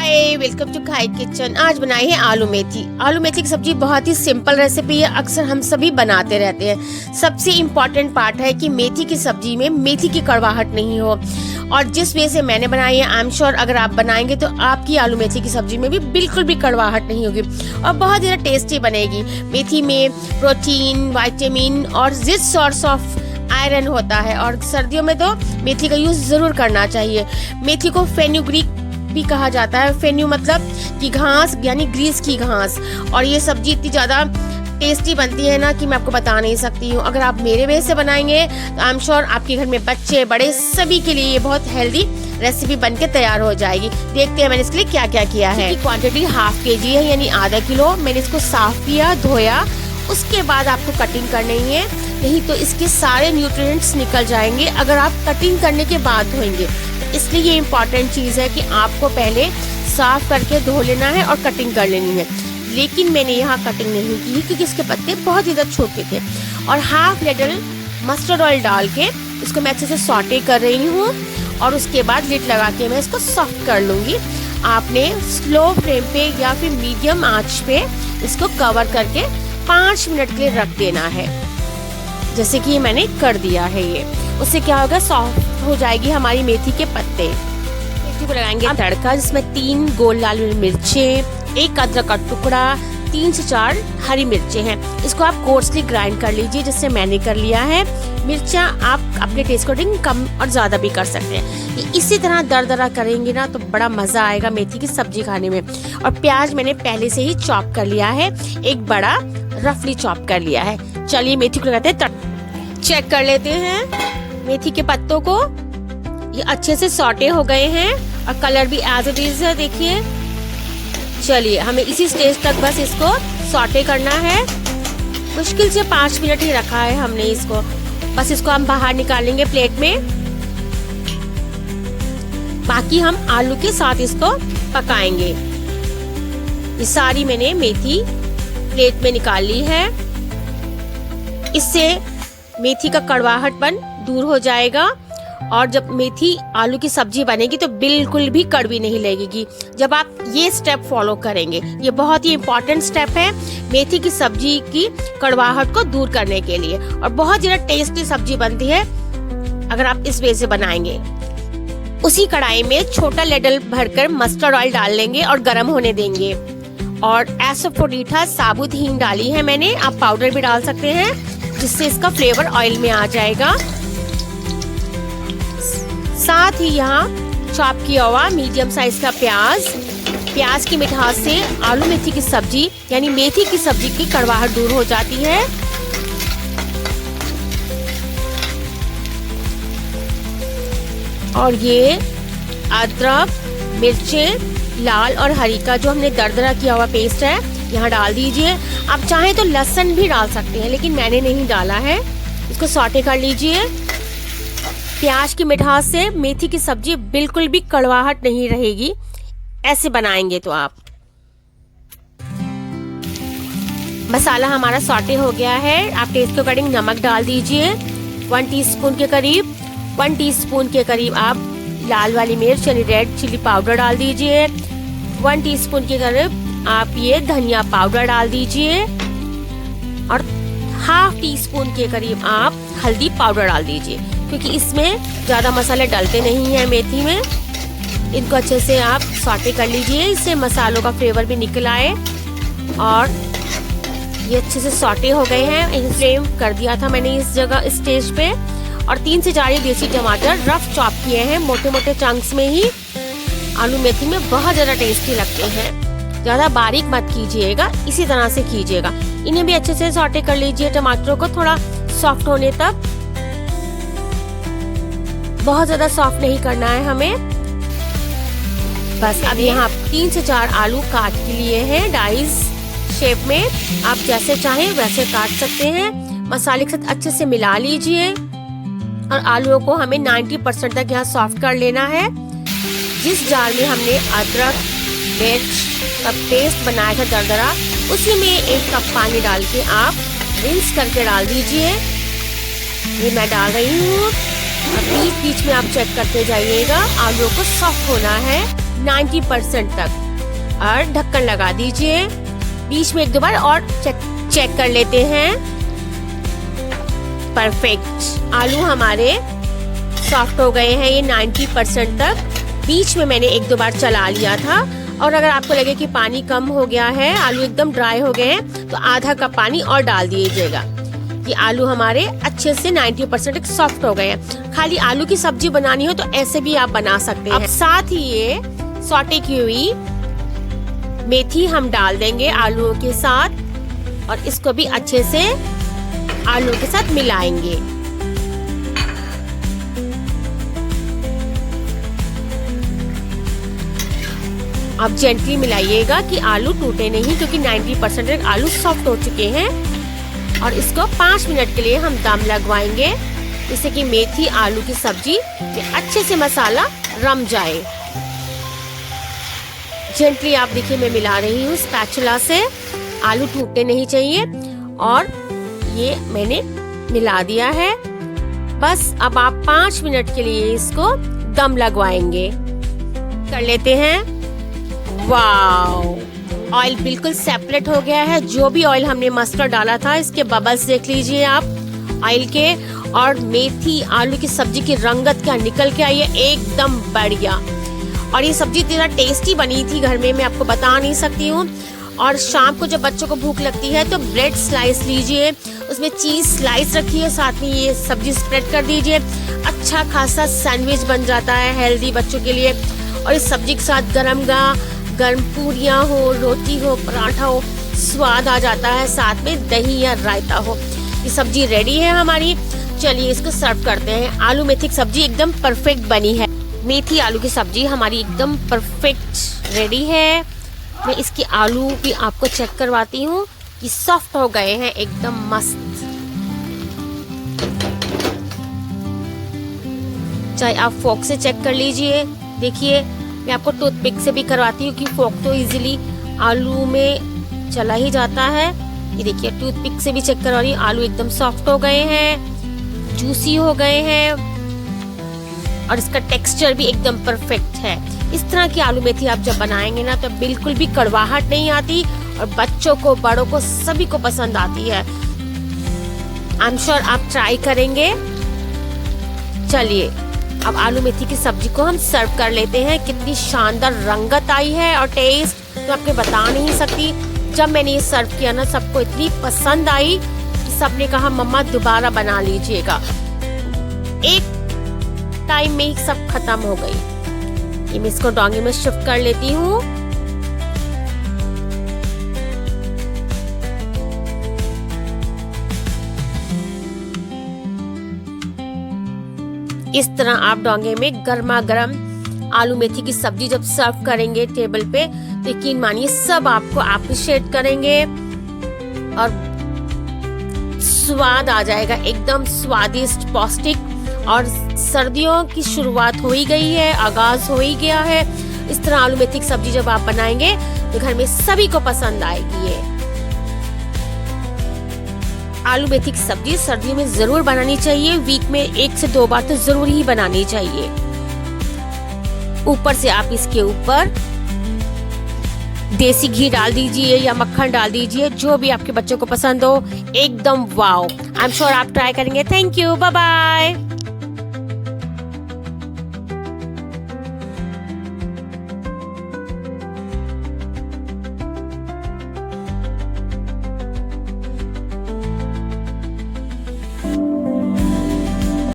Hi, welcome to खाई kitchen. आज बनाई है आलू मेथी। आलू मेथी की सब्जी बहुत ही सिंपल रेसिपी है, अक्सर हम सभी बनाते रहते हैं। सबसे इम्पोर्टेंट पार्ट है कि मेथी की सब्जी में मेथी की कड़वाहट नहीं हो। और जिस वे से मैंने बनाई है, आई एम श्योर अगर आप बनाएंगे तो आपकी आलू मेथी की सब्जी में भी बिल्कुल भी कड़वाहट नहीं होगी और बहुत ज़्यादा टेस्टी बनेगी। मेथी में प्रोटीन, विटामिन और रिच सोर्स ऑफ आयरन होता है और सर्दियों में तो मेथी का यूज़ ज़रूर करना चाहिए। मेथी को फेनुग्रीक भी कहा जाता है। फेन्यू मतलब कि घास, यानी ग्रीस की घास। और ये सब्जी इतनी ज़्यादा टेस्टी बनती है ना कि मैं आपको बता नहीं सकती हूँ। अगर आप मेरे वे से बनाएंगे तो आई एम श्योर आपके घर में बच्चे बड़े सभी के लिए ये बहुत हेल्दी रेसिपी बनके तैयार हो जाएगी। देखते हैं मैंने इसके लिए क्या क्या किया है। क्वांटिटी हाफ केजी है, यानी आधा किलो। मैंने इसको साफ किया, धोया, उसके बाद आपको कटिंग करनी है, नहीं तो इसके सारे न्यूट्रिएंट्स निकल जाएंगे अगर आप कटिंग करने के बाद धोएंगे। इसलिए ये इम्पॉर्टेंट चीज़ है कि आपको पहले साफ करके धो लेना है और कटिंग कर लेनी है। लेकिन मैंने यहाँ कटिंग नहीं की क्योंकि इसके पत्ते बहुत ज़्यादा छोटे थे। और हाफ लीटर मस्टर्ड ऑयल डाल के इसको मैं अच्छे से सॉटे कर रही हूँ और उसके बाद लिड लगा के मैं इसको सॉफ्ट कर लूँगी। आपने स्लो फ्लेम पे या फिर मीडियम आंच पे इसको कवर करके 5 मिनट के लिए रख देना है, जैसे कि मैंने कर दिया है। ये उससे क्या होगा, सॉफ्ट हो जाएगी हमारी मेथी के पत्ते। मेथी को लगाएंगे तड़का, जिसमें 3 गोल लाल मिर्चें, 1 अदरक का टुकड़ा, 3 से 4 हरी मिर्चें हैं। इसको आप कोर्सली ग्राइंड कर लीजिए, जिससे मैंने कर लिया है। मिर्चा आप अपने टेस्ट अकॉर्डिंग कम और ज़्यादा भी कर सकते हैं। इसी तरह दरदरा करेंगे ना तो बड़ा मज़ा आएगा मेथी की सब्जी खाने में। और प्याज मैंने पहले से ही चॉप कर लिया है, एक बड़ा रफली चॉप कर लिया है। चलिए मेथी को लगाते हैं, चेक कर लेते हैं मेथी के पत्तों को। ये अच्छे से सॉटे हो गए हैं और कलर भी एज इट इज है, देखिए। चलिए हमें इसी स्टेज तक बस इसको सॉटे करना है। मुश्किल से 5 मिनट ही रखा है हमने इसको। बस इसको हम बाहर निकालेंगे प्लेट में। बाकी हम आलू के साथ इसको पकाएंगे। ये सारी मैंने मेथी प्लेट में निकाल ली है। इससे मेथी का कड़वाहटपन दूर हो जाएगा और जब मेथी आलू की सब्जी बनेगी तो बिल्कुल भी कड़वी नहीं लगेगी जब आप ये स्टेप फॉलो करेंगे। ये बहुत ही इम्पोर्टेंट स्टेप है मेथी की सब्जी की कड़वाहट को दूर करने के लिए और बहुत ज़्यादा टेस्टी सब्जी बनती है अगर आप इस वे से बनाएंगे। उसी कढ़ाई में छोटा लेडल भरकर मस्टर्ड ऑयल डाल लेंगे और गर्म होने देंगे। और एसोफोडिटा साबुत हींग डाली है मैंने, आप पाउडर भी डाल सकते हैं जिससे इसका फ्लेवर ऑयल में आ जाएगा। साथ ही यहाँ चॉप किया हुआ मीडियम साइज का प्याज की मिठास से आलू मेथी की सब्जी यानी मेथी की सब्जी की कड़वाहट दूर हो जाती है। और ये अदरक, मिर्चें लाल और हरी का जो हमने दरदरा किया हुआ पेस्ट है यहाँ डाल दीजिए। आप चाहें तो लहसुन भी डाल सकते हैं, लेकिन मैंने नहीं डाला है। इसको सॉटे कर लीजिए। प्याज की मिठास से मेथी की सब्जी बिल्कुल भी कड़वाहट नहीं रहेगी ऐसे बनाएंगे तो आप। मसाला हमारा सॉटे हो गया है। आप टेस्ट के अकॉर्डिंग नमक डाल दीजिए, 1 टीस्पून के करीब। 1 टीस्पून के करीब आप लाल वाली मिर्च यानी रेड चिली पाउडर डाल दीजिए। 1 टीस्पून के करीब आप ये धनिया पाउडर डाल दीजिए और हाफ टीस्पून के करीब आप हल्दी पाउडर डाल दीजिए, क्योंकि इसमें ज़्यादा मसाले डलते नहीं हैं मेथी में। इनको अच्छे से आप सॉटे कर लीजिए, इससे मसालों का फ्लेवर भी निकल आए। और ये अच्छे से सॉटे हो गए हैं। फ्लेम कर दिया था मैंने इस जगह, इस स्टेज पे। और 3 से 4 देसी टमाटर रफ चॉप किए हैं मोटे मोटे चंक्स में ही। आलू मेथी में बहुत ज़्यादा टेस्टी लगते हैं। ज़्यादा बारीक मत कीजिएगा, इसी तरह से कीजिएगा। इन्हें भी अच्छे से सॉटे कर लीजिए, टमाटरों को थोड़ा सॉफ्ट होने तक। बहुत ज़्यादा सॉफ्ट नहीं करना है हमें। बस अब यहाँ 3 से 4 आलू काट के लिए हैं डाइस शेप में। आप जैसे चाहें वैसे काट सकते हैं। मसाले के साथ अच्छे से मिला लीजिए और आलूओं को हमें 90% तक यहाँ सॉफ्ट कर लेना है। जिस जार में हमने अदरक मिर्च का पेस्ट बनाया था दरदरा, उसी में 1 कप पानी डाल के आप रिंस करके डाल दीजिए। ये मैं डाल रही हूँ। बीच बीच में आप चेक करते जाइएगा, आलू को सॉफ्ट होना है। 90% तक और ढक्कन लगा दीजिए। बीच में 1-2 बार और चेक कर लेते हैं। परफेक्ट, आलू हमारे सॉफ्ट हो गए हैं ये 90% तक। बीच में मैंने 1-2 बार चला लिया था। और अगर आपको लगे कि पानी कम हो गया है, आलू एकदम ड्राई हो गए हैं, तो आधा कप पानी और डाल दीजिएगा। ये आलू हमारे अच्छे से 90% तक सॉफ्ट हो गए हैं। खाली आलू की सब्जी बनानी हो तो ऐसे भी आप बना सकते हैं। अब साथ ही ये सॉटे की हुई मेथी हम डाल देंगे आलूओं के साथ और इसको भी अच्छे से आलू के साथ मिलाएंगे। अब जेंटली मिलाइएगा कि आलू टूटे नहीं, क्योंकि 90% तक आलू सॉफ्ट हो चुके हैं। और इसको 5 मिनट के लिए हम दम लगवाएंगे, जिससे कि मेथी आलू की सब्जी में अच्छे से मसाला रम जाए। जेंटली आप देखिए मैं मिला रही हूँ स्पैचुला से, आलू टूटने नहीं चाहिए। और ये मैंने मिला दिया है। बस अब आप 5 मिनट के लिए इसको दम लगवाएंगे। कर लेते हैं। वाओ, ऑयल बिल्कुल सेपरेट हो गया है। जो भी ऑयल हमने मस्टर्ड डाला था, इसके बबल्स देख लीजिए आप ऑयल के। और मेथी आलू की सब्जी की रंगत क्या निकल के आई है, एकदम बढ़िया। और ये सब्जी इतना टेस्टी बनी थी घर में, मैं आपको बता नहीं सकती हूँ। और शाम को जब बच्चों को भूख लगती है तो ब्रेड स्लाइस लीजिए, उसमें चीज स्लाइस रखिए, साथ में ये सब्जी स्प्रेड कर दीजिए। अच्छा खासा सैंडविच बन जाता है हेल्दी बच्चों के लिए। और इस सब्जी के साथ गर्म पूरियाँ हो, रोटी हो, पराठा हो, स्वाद आ जाता है। साथ में दही या रायता हो। ये सब्जी रेडी है हमारी। चलिए इसको सर्व करते हैं। आलू मेथी की सब्जी एकदम परफेक्ट बनी है। मेथी आलू की सब्जी हमारी एकदम परफेक्ट रेडी है। मैं इसकी आलू भी आपको चेक करवाती हूँ कि सॉफ्ट हो गए हैं, एकदम मस्त। चाहे आप फोक से चेक कर लीजिए। देखिए मैं आपको टूथपिक से भी करवाती हूँ कि फोक तो इजीली आलू में चला ही जाता है। ये देखिए टूथपिक से भी चेक करवा रही हूँ। आलू एकदम सॉफ्ट हो गए हैं, जूसी हो गए हैं और इसका टेक्सचर भी एकदम परफेक्ट है। इस तरह की आलू मेथी आप जब बनाएंगे ना तो बिल्कुल भी कड़वाहट नहीं आती और बच्चों को, बड़ों को, सभी को पसंद आती है। आई एम श्योर आप ट्राई करेंगे। चलिए अब आलू मेथी की सब्जी को हम सर्व कर लेते हैं। कितनी शानदार रंगत आई है और टेस्ट तो आपको बता नहीं सकती। जब मैंने ये सर्व किया ना, सबको इतनी पसंद आई कि सबने कहा मम्मा दोबारा बना लीजिएगा। एक टाइम में ही सब खत्म हो गई। ये मैं इसको डोंगे में शिफ्ट कर लेती हूँ। इस तरह आप डोंगे में गर्मा गर्म आलू मेथी की सब्जी जब सर्व करेंगे टेबल पे, तो यकीन मानिए सब आपको अप्रिशिएट करेंगे और स्वाद आ जाएगा, एकदम स्वादिष्ट, पौष्टिक। और सर्दियों की शुरुआत हो ही गई है, आगाज हो ही गया है। इस तरह आलू मेथी की सब्जी जब आप बनाएंगे तो घर में सभी को पसंद आएगी। ये आलू मेथी की सब्जी सर्दियों में जरूर बनानी चाहिए। वीक में 1 से 2 बार तो जरूर ही बनानी चाहिए। ऊपर से आप इसके ऊपर देसी घी डाल दीजिए या मक्खन डाल दीजिए, जो भी आपके बच्चों को पसंद हो। एकदम वाओ। आई एम श्योर आप ट्राई करेंगे। Thank you, bye bye.